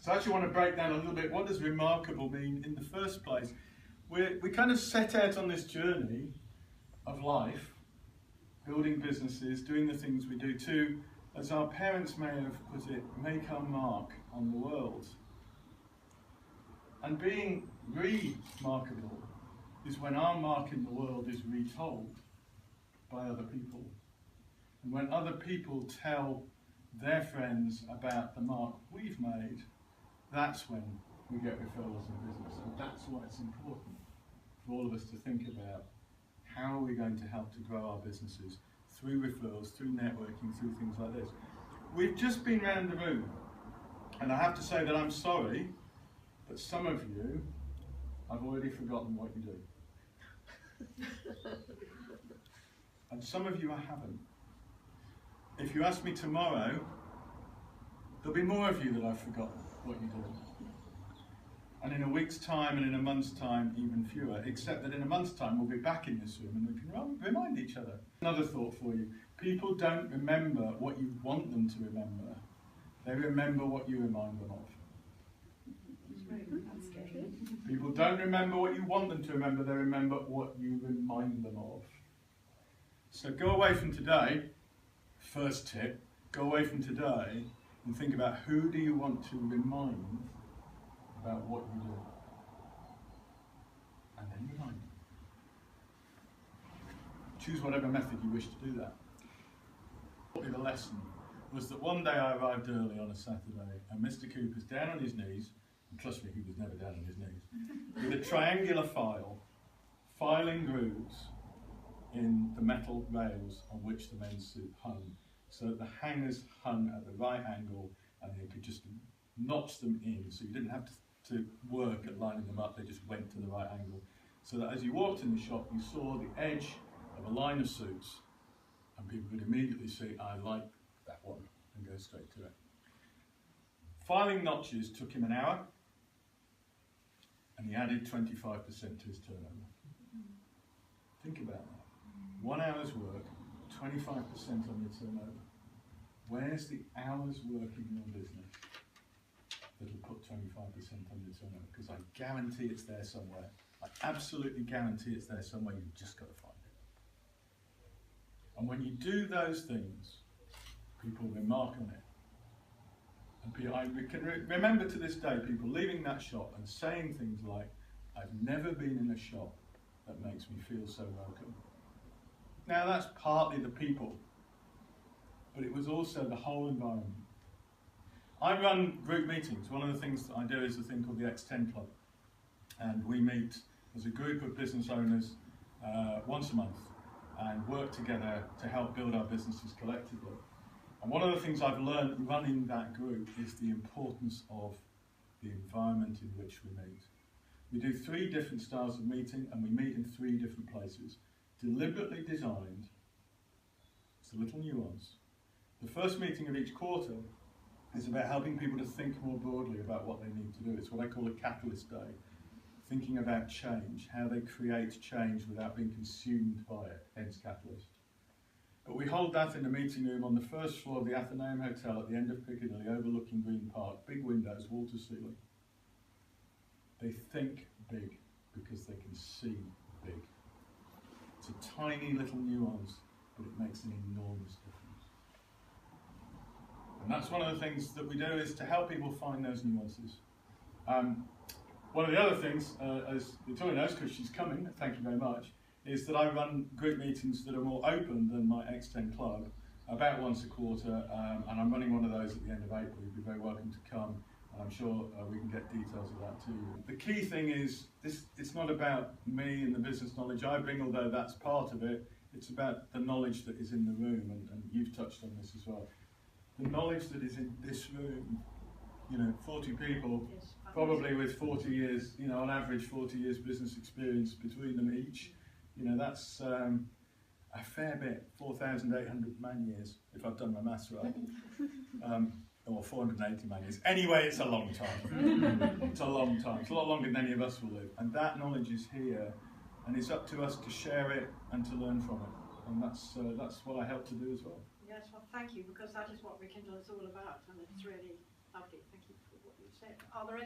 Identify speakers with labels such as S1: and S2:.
S1: So I actually want to break down a little bit, what does remarkable mean in the first place? We kind of set out on this journey of life, building businesses, doing the things we do to, as our parents may have put it, make our mark on the world. And being remarkable is when our mark in the world is retold by other people. And when other people tell their friends about the mark we've made, that's when we get referrals in business. And that's why it's important for all of us to think about how are we going to help to grow our businesses through referrals, through networking, through things like this. We've just been round the room, and I have to say that I'm sorry, but some of you, I've already forgotten what you do. And some of you I haven't. If you ask me tomorrow, there'll be more of you that I've forgotten what you do. And in a week's time and in a month's time, even fewer, except that in a month's time we'll be back in this room and we can remind each other. Another thought for you. People don't remember what you want them to remember. They remember what you remind them of. People don't remember what you want them to remember, they remember what you remind them of. So go away from today, first tip, go away from today and think about who do you want to remind about what you do. And then remind them. Choose whatever method you wish to do that. The lesson was that one day I arrived early on a Saturday and Mr. Cooper's down on his knees, and trust me, he was never down on his knees, with a triangular file, filing grooves in the metal rails on which the men's suit hung, so that the hangers hung at the right angle and they could just notch them in, so you didn't have to work at lining them up, they just went to the right angle. So that as you walked in the shop, you saw the edge of a line of suits and people could immediately see, I like that one, and go straight to it. Filing notches took him an hour, and he added 25% to his turnover. Think about that. 1 hour's work, 25% on your turnover. Where's the hour's work in your business that'll put 25% on your turnover? Because I guarantee it's there somewhere. I absolutely guarantee it's there somewhere, you've just got to find it. And when you do those things, people remark on it. And I can remember to this day people leaving that shop and saying things like, I've never been in a shop that makes me feel so welcome. Now that's partly the people, but it was also the whole environment. I run group meetings. One of the things that I do is a thing called the X10 Club. And we meet as a group of business owners once a month and work together to help build our businesses collectively. And one of the things I've learned running that group is the importance of the environment in which we meet. We do 3 different styles of meeting and we meet in 3 different places. Deliberately designed, it's a little nuance. The first meeting of each quarter is about helping people to think more broadly about what they need to do. It's what I call a catalyst day. Thinking about change, how they create change without being consumed by it, hence catalyst. But we hold that in a meeting room on the first floor of the Athenaeum Hotel at the end of Piccadilly, overlooking Green Park, big windows, wall to ceiling. They think big because they can see big. It's a tiny little nuance, but it makes an enormous difference. And that's one of the things that we do, is to help people find those nuances. One of the other things, as Victoria knows, because she's coming, thank you very much, is that I run group meetings that are more open than my X10 Club, about once a quarter, and I'm running one of those at the end of April. You'd be very welcome to come, and I'm sure we can get details of that to you. The key thing is, it's not about me and the business knowledge I bring, although that's part of it. It's about the knowledge that is in the room, and you've touched on this as well. The knowledge that is in this room, 40 people, probably with 40 years, on average 40 years business experience between them each. That's a fair bit, 4,800 man years, if I've done my maths right. Or 480 man years. Anyway, it's a long time. It's a long time. It's a lot longer than any of us will live. And that knowledge is here, and it's up to us to share it and to learn from it. And that's what I help to do as well.
S2: Yes, well, thank you, because that is what Rekindle is all about, and it's really lovely. Thank you for what you said. Are there any